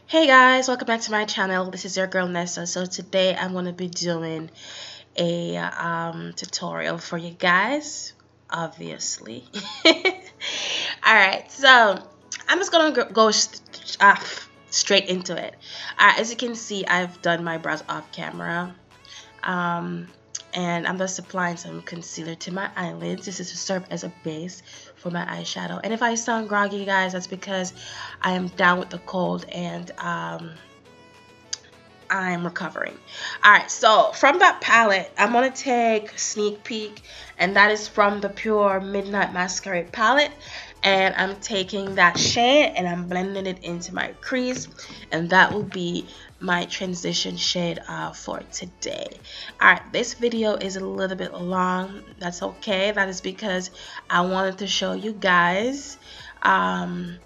Hey guys, welcome back to my channel. This is your girl Nessa. So today I'm going to be doing a tutorial for you guys, obviously. Alright, so I'm just going to go straight into it. As you can see, I've done my brows off camera. And I'm just applying some concealer to my eyelids. This is to serve as a base for my eyeshadow. And if I sound groggy, guys, that's because I am down with the cold and I'm recovering. Alright, so from that palette, I'm going to take Sneak Peek, and that is from the Pure Midnight Masquerade palette. And I'm taking that shade and I'm blending it into my crease, and that will be my transition shade for today. Alright, this video is a little bit long. That's okay. That is because I wanted to show you guys you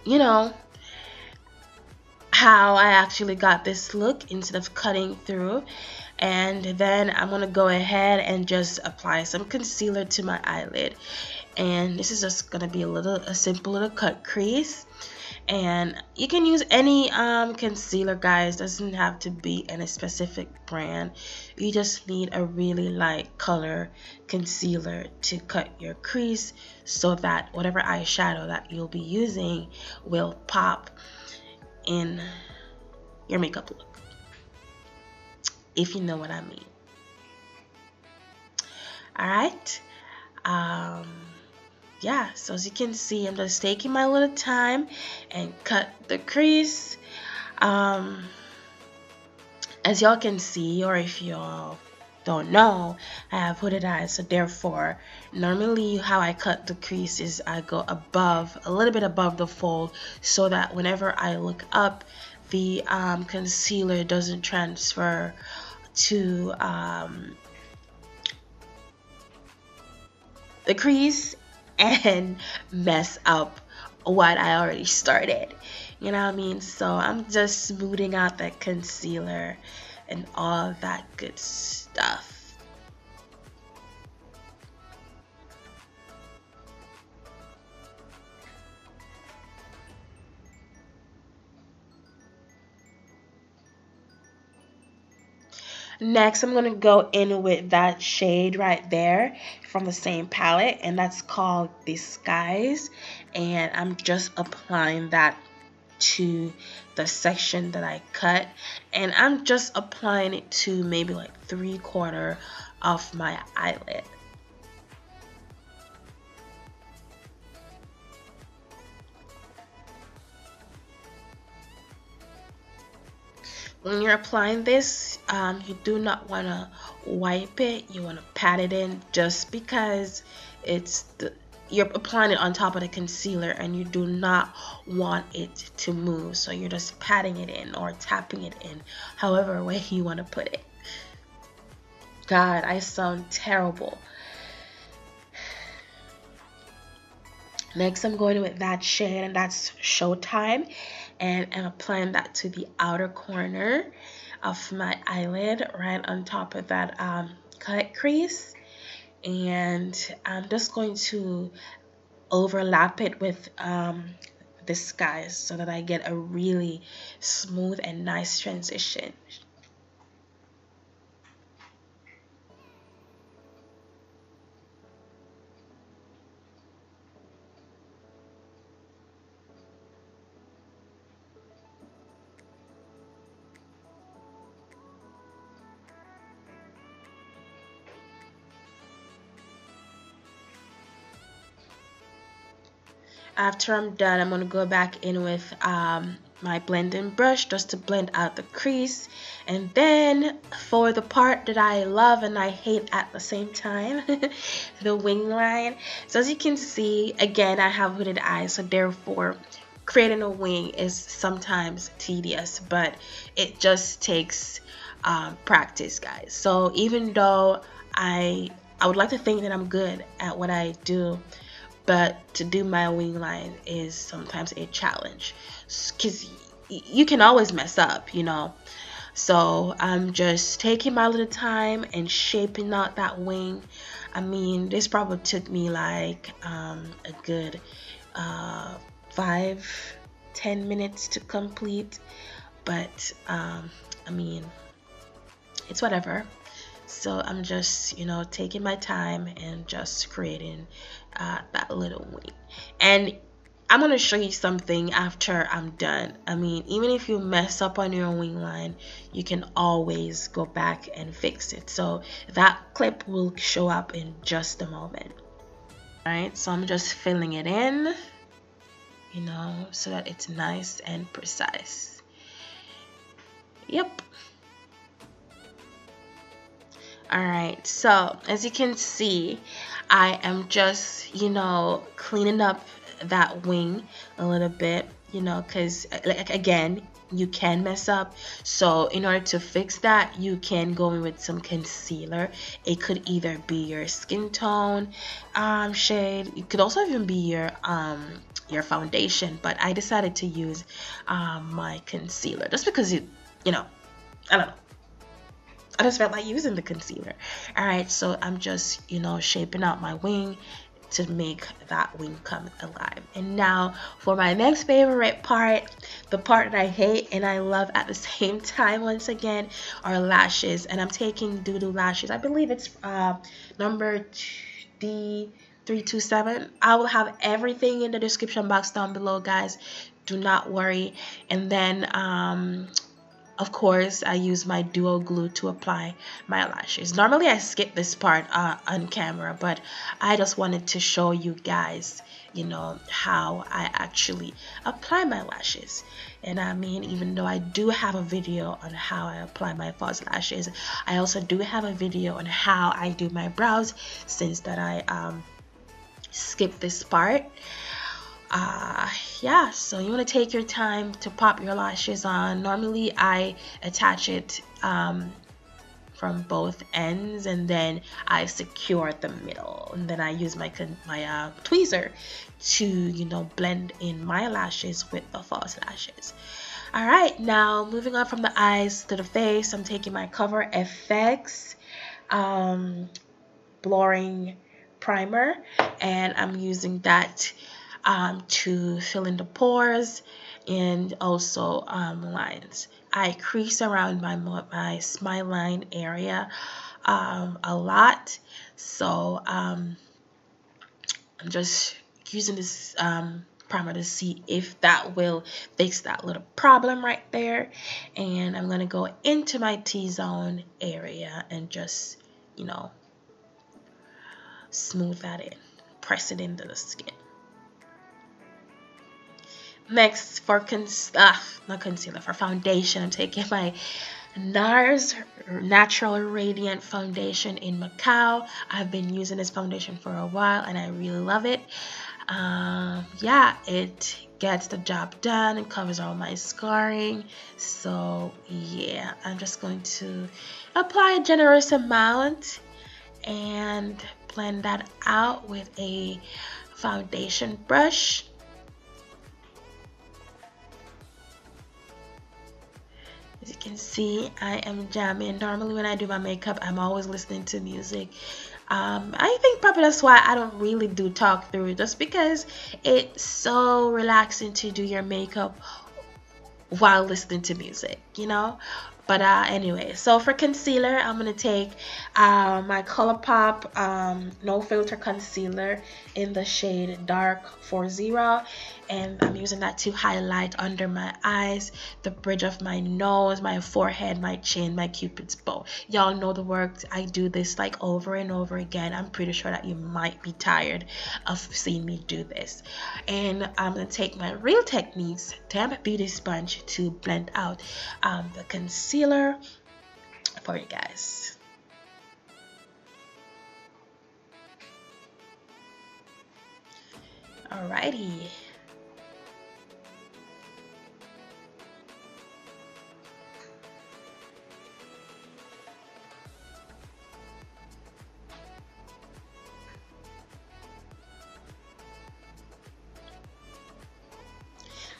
know, how I actually got this look instead of cutting through. And then I'm gonna go ahead and just apply some concealer to my eyelid, and this is just gonna be a simple little cut crease. And you can use any concealer, guys. Doesn't have to be any specific brand. You just need a really light color concealer to cut your crease so that whatever eyeshadow that you'll be using will pop in your makeup look, if you know what I mean. Alright, yeah, so as you can see, I'm just taking my little time and cut the crease. As y'all can see, or if y'all don't know, I have hooded eyes, so therefore normally how I cut the crease is I go above, a little bit above the fold, so that whenever I look up, the concealer doesn't transfer to the crease and mess up what I already started. You know what I mean? So I'm just smoothing out that concealer and all that good stuff. Next, I'm going to go in with that shade right there from the same palette, and that's called Disguise. And I'm just applying that to the section that I cut, and I'm just applying it to maybe like 3/4 of my eyelid. When you're applying this, you do not want to wipe it. You want to pat it in, just because you're applying it on top of the concealer and you do not want it to move. So you're just patting it in or tapping it in, however way you want to put it. God, I sound terrible. Next, I'm going with that shade, and that's Showtime, and I'm applying that to the outer corner of my eyelid, right on top of that cut crease. And I'm just going to overlap it with Disguise so that I get a really smooth and nice transition. After I'm done, I'm going to go back in with my blending brush just to blend out the crease. And then for the part that I love and I hate at the same time, the wing line. So as you can see, again, I have hooded eyes, so therefore creating a wing is sometimes tedious, but it just takes practice, guys. So even though I would like to think that I'm good at what I do, but to do my wing line is sometimes a challenge, because you can always mess up, you know. So I'm just taking my little time and shaping out that wing. I mean, this probably took me like a good 5 10 minutes to complete, but I mean, it's whatever. So I'm just, you know, taking my time and just creating that little wing. And I'm going to show you something after I'm done. I mean, even if you mess up on your wing line, you can always go back and fix it. So that clip will show up in just a moment. Alright, so I'm just filling it in, you know, so that it's nice and precise. Yep. Alright, so as you can see, I am just, you know, cleaning up that wing a little bit, you know, because like, again, you can mess up. So in order to fix that, you can go in with some concealer. It could either be your skin tone shade. It could also even be your foundation, but I decided to use my concealer just because you know, I don't know, I just felt like using the concealer. Alright, so I'm just, you know, shaping out my wing to make that wing come alive. And now for my next favorite part, the part that I hate and I love at the same time, once again, are lashes. And I'm taking Dodo lashes. I believe it's number D327. I will have everything in the description box down below, guys. Do not worry. And then of course, I use my duo glue to apply my lashes. Normally, I skip this part on camera, but I just wanted to show you guys, you know, how I actually apply my lashes. And I mean, even though I do have a video on how I apply my false lashes, I also do have a video on how I do my brows, since that I skipped this part. Yeah, so you want to take your time to pop your lashes on. Normally I attach it from both ends, and then I secure the middle, and then I use my tweezer to, you know, blend in my lashes with the false lashes. All right, now moving on from the eyes to the face, I'm taking my Coverfx blurring primer, and I'm using that to fill in the pores and also lines. I crease around my smile line area a lot, so I'm just using this primer to see if that will fix that little problem right there. And I'm gonna go into my T-zone area and just, you know, smooth that in, press it into the skin. Next, for not concealer, for foundation, I'm taking my NARS Natural Radiant Foundation in Macao. I've been using this foundation for a while and I really love it. Yeah, it gets the job done and covers all my scarring. So yeah, I'm just going to apply a generous amount and blend that out with a foundation brush. As you can see, I am jamming. Normally when I do my makeup, I'm always listening to music. I think probably that's why I don't really do talk through, just because it's so relaxing to do your makeup while listening to music, you know. But anyway, so for concealer, I'm gonna take my Colourpop no filter concealer in the shade dark 40, and I'm using that to highlight under my eyes, the bridge of my nose, my forehead, my chin, my cupid's bow. Y'all know the work. I do this like over and over again. I'm pretty sure that you might be tired of seeing me do this. And I'm gonna take my Real Techniques damp beauty sponge to blend out the concealer for you guys. Alrighty.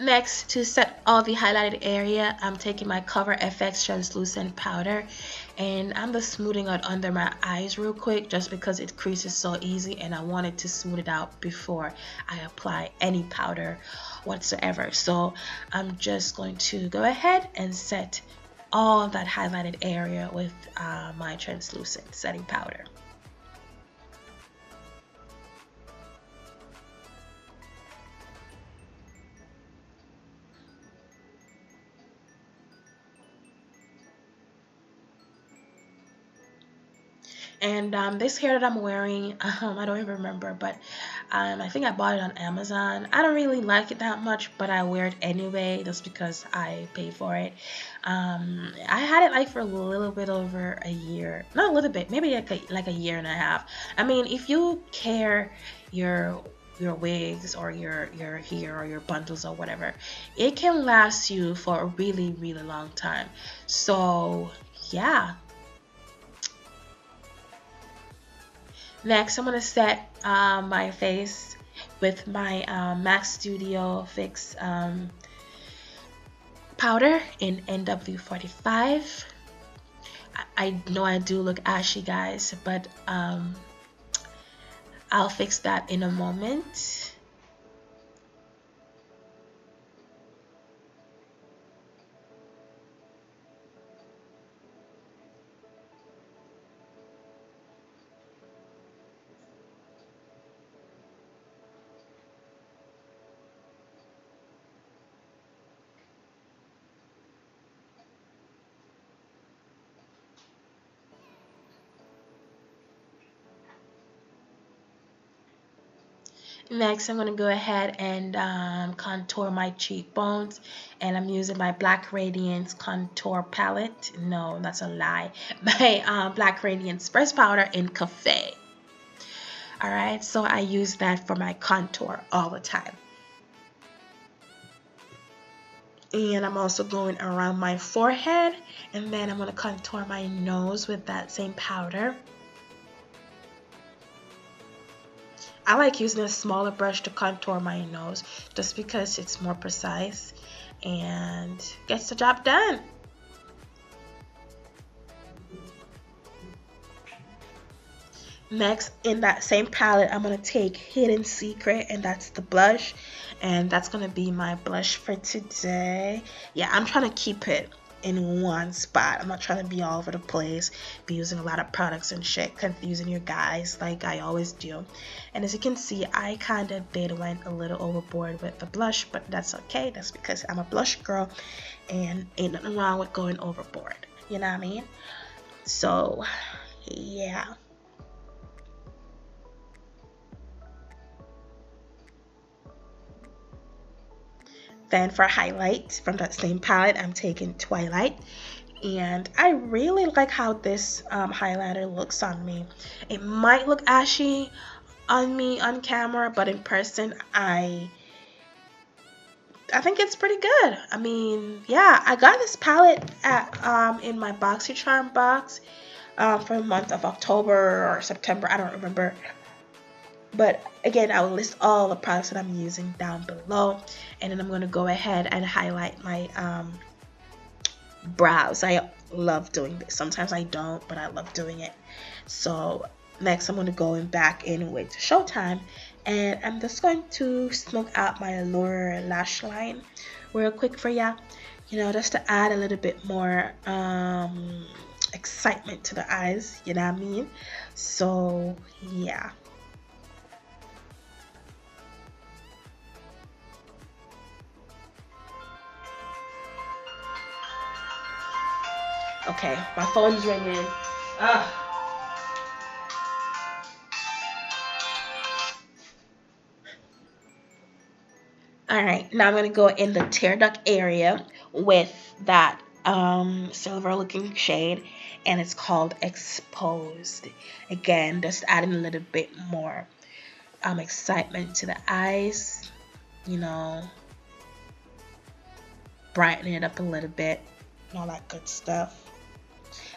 Next, to set all the highlighted area, I'm taking my Coverfx translucent powder and I'm just smoothing out under my eyes real quick just because it creases so easy and I wanted to smooth it out before I apply any powder whatsoever. So I'm just going to go ahead and set all of that highlighted area with my translucent setting powder. And this hair that I'm wearing, I don't even remember, but I think I bought it on Amazon. I don't really like it that much, but I wear it anyway just because I pay for it. I had it like for a little bit over a year, not a little bit, maybe like a year and a half. I mean, if you care your wigs or your hair or your bundles or whatever, it can last you for a really long time. So yeah. Next, I'm going to set my face with my MAC Studio Fix powder in NW45. I know I do look ashy, guys, but I'll fix that in a moment. Next, I'm going to go ahead and contour my cheekbones, and I'm using my Black Radiance contour palette. No, that's a lie. My Black Radiance press powder in Cafe. Alright, so I use that for my contour all the time. And I'm also going around my forehead, and then I'm going to contour my nose with that same powder. I like using a smaller brush to contour my nose just because it's more precise and gets the job done. Next, in that same palette, I'm going to take Hidden Secret, and that's the blush, and that's going to be my blush for today. Yeah, I'm trying to keep it in one spot. I'm not trying to be all over the place, be using a lot of products and shit, confusing you guys like I always do. And as you can see, I kind of went a little overboard with the blush, but that's okay. That's because I'm a blush girl and ain't nothing wrong with going overboard, you know what I mean? So yeah. Then for highlight from that same palette, I'm taking Twilight, and I really like how this highlighter looks on me. It might look ashy on me on camera, but in person I think it's pretty good. I mean, yeah, I got this palette at in my BoxyCharm box for the month of October or September, I don't remember. But again, I will list all the products that I'm using down below, and then I'm going to go ahead and highlight my brows. I love doing this. Sometimes I don't, but I love doing it. So next, I'm going to go back in with Showtime, and I'm just going to smoke out my lower lash line real quick for ya, you know, just to add a little bit more excitement to the eyes, you know what I mean? So yeah. Okay, my phone's ringing. Alright, now I'm going to go in the tear duct area with that silver looking shade, and it's called Exposed. Again, just adding a little bit more excitement to the eyes, you know, brightening it up a little bit, and all that good stuff.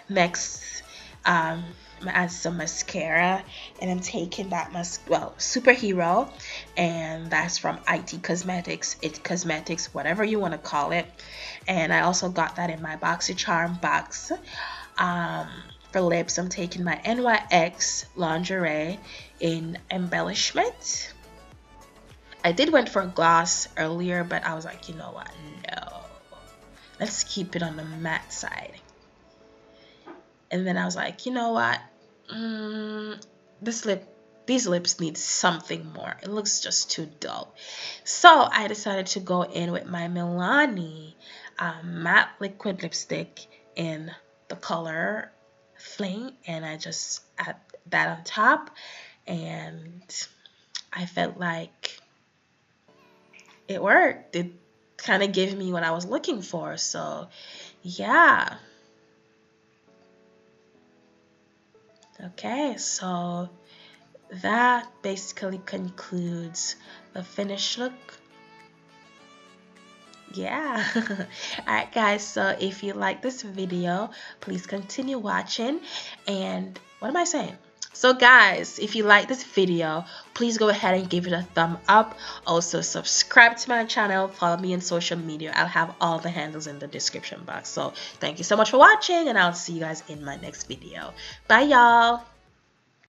Next, I'm gonna add some mascara, and I'm taking that Superhero, and that's from IT Cosmetics, It Cosmetics, whatever you want to call it. And I also got that in my BoxyCharm box. For lips, I'm taking my NYXLingerie in embellishment. I did went for a gloss earlier, but I was like, you know what, no, let's keep it on the matte side. And then I was like, you know what, these lips need something more. It looks just too dull. So I decided to go in with my Milani matte liquid lipstick in the color Flame, and I just add that on top, and I felt like it worked. It kind of gave me what I was looking for. So yeah. Okay, so that basically concludes the finished look. Yeah. Alright guys, so if you like this video, please continue watching. And what am I saying? So guys, if you like this video, please go ahead and give it a thumb up. Also subscribe to my channel, follow me on social media. I'll have all the handles in the description box. So thank you so much for watching, and I'll see you guys in my next video. Bye y'all.